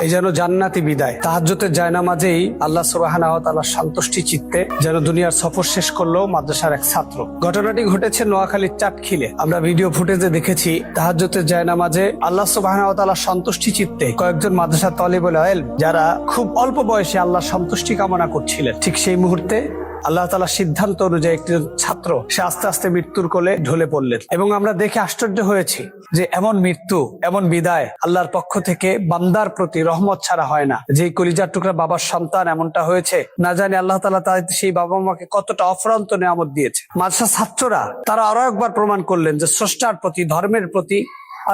এই যেন জান্নাতি বিদায়। তাহাজ্জুদের জায়নামাজেই আল্লাহ সুবহানাহু ওয়া তাআলা সন্তুষ্টি চিত্তে যেন দুনিয়ার সফর শেষ করলো মাদ্রাসার এক ছাত্র। ঘটনাটি ঘটেছে নোয়াখালীর চাটখিলে। আমরা ভিডিও ফুটেজে দেখেছি তাহাজ্জুদের জায়নামাজে আল্লাহ সুবহানাহু ওয়া তাআলা সন্তুষ্টি চিত্তে কয়েকজন মাদ্রাসা তালিবুল ইলম যারা খুব অল্প বয়সে আল্লাহর সন্তুষ্টি কামনা করছিলেন, ঠিক সেই মুহূর্তে আল্লাহ তাআলার সিদ্ধান্ত অনুযায়ী একজন ছাত্র সে আস্তে আস্তে মৃত্যুর কোলে ঢলে পড়লেন। এবং আমরা দেখে আশ্চর্য হয়েছি যে এমন মৃত্যু, এমন বিদায় আল্লাহর পক্ষ থেকে বান্দার প্রতি রহমত ছাড়া হয় না। যে কলিজার টুকরা বাবার সন্তান এমনটা হয়েছে, না জানি আল্লাহ তাআলা সেই বাবা মাকে কতটা অফুরন্ত নেয়ামত দিয়েছে। মাদ্রাসা ছাত্ররা তারা আরো একবার প্রমাণ করলেন যে স্রষ্টার প্রতি, ধর্মের প্রতি,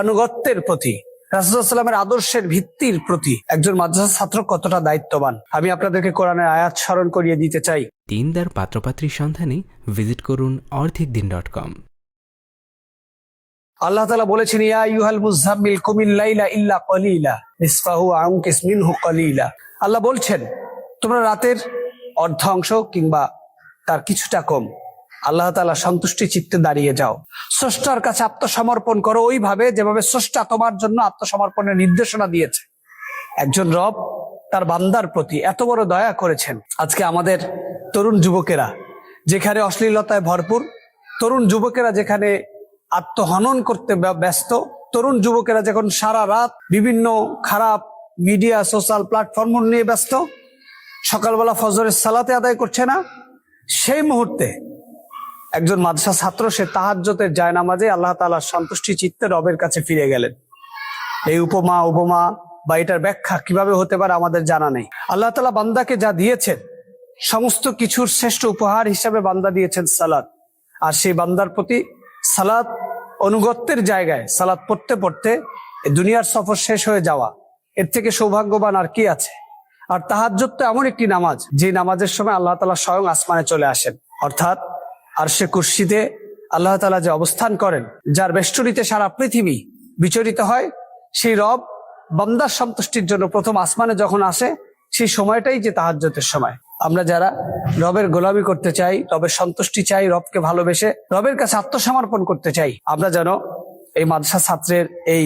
আনুগত্যের প্রতি, রাসূলুল্লাহ সাল্লাল্লাহু আলাইহি ওয়াসাল্লামের আদর্শের ভিত্তির প্রতি একজন মাদ্রাসা ছাত্র কতটা দায়িত্ববান। আমি আপনাদেরকে কোরআনের আয়াত স্মরণ করিয়ে দিতে চাই। দিনদার পাত্রপাত্রীর সন্ধানে ভিজিট করুন অর্ধেকদিন.com। আল্লাহ তাআলা বলেছেন, ইয়া আইয়ুহাল মুযাম্মিল কুমিল লাইলা ইল্লা কলিলা নিসফাহু আও ইনকিস মিনহু কলিলা। আল্লাহ বলছেন, তোমরা রাতের অর্ধ অংশ কিংবা তার কিছুটা কম আল্লাহ তাআলা সন্তুষ্টি চিত্তে দাঁড়িয়ে যাও। স্রষ্টার কাছে আত্মসমর্পণ করো ওইভাবে যেভাবে স্রষ্টা তোমার জন্য আত্মসমর্পণের নির্দেশনা দিয়েছে। একজন রব তার বান্দার প্রতি এত বড় দয়া করেছেন। আজকে আমাদের তরুণ যুবকেরা যেখানে অশ্লীলতায় ভরপুর, তরুণ যুবকেরা যেখানে আত্মহনন করতে ব্যস্ত, তরুণ যুবকেরা যখন সারা রাত বিভিন্ন খারাপ মিডিয়া, সোশ্যাল প্ল্যাটফর্ম নিয়ে ব্যস্ত, সকালবেলা ফজরের সালাতে আদায় করছে না, সেই মুহূর্তে একজন মাদ্রাসা ছাত্র সে তাহাজ্জুদের জায়নামাজে আল্লাহ তাআলার সন্তুষ্টি চিত্তে রবের কাছে ফিরে গেলেন। এই উপমা বা এটার ব্যাখ্যা কিভাবে হতে পারে আমাদের জানা নেই। আল্লাহ তাআলা বান্দাকে যা দিয়েছেন সমস্ত কিছুর শ্রেষ্ঠ উপহার হিসাবে বান্দা দিয়েছেন সালাত। আর সেই বান্দার প্রতি সালাত অনুগত্যের জায়গায় সালাত পড়তে পড়তে দুনিয়ার সফর শেষ হয়ে যাওয়া, এর থেকে সৌভাগ্যবান আর কি আছে? আর তাহাজ্জুদ তো এমন একটি নামাজ যে নামাজের সময় আল্লাহ তাআলা স্বয়ং আসমানে চলে আসেন, অর্থাৎ আরশে কুরসিতে আল্লাহ তাআলা যে অবস্থান করেন, যার বেষ্টনীতে সারা পৃথিবী বিচরিত হয়, সেই রব বান্দার সন্তুষ্টির জন্য প্রথম আসমানে যখন আসে, সেই সময়টাই যে তাহাজ্জুদের সময়। আমরা যারা রবের গোলামি করতে চাই, রবের সন্তুষ্টি চাই, রবকে ভালোবেসে রবের কাছে আত্মসমর্পণ করতে চাই, আমরা যেন এই মাদ্রাসা ছাত্রের এই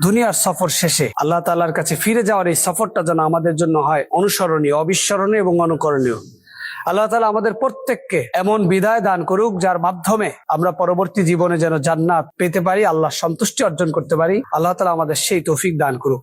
দুনিয়ার সফর শেষে আল্লাহ তাআলার কাছে ফিরে যাওয়ার এই সফরটা যেন আমাদের জন্য হয় অনুসরণীয়, অবিস্মরণীয় এবং অনুকরণীয়। আল্লাহ তাআলা আমাদের প্রত্যেককে এমন বিদায় দান করুক যার মাধ্যমে আমরা পরবর্তী জীবনে যেন জান্নাত পেতে পারি, আল্লাহ সন্তুষ্টি অর্জন করতে পারি। আল্লাহ তাআলা আমাদের সেই তৌফিক দান করুক।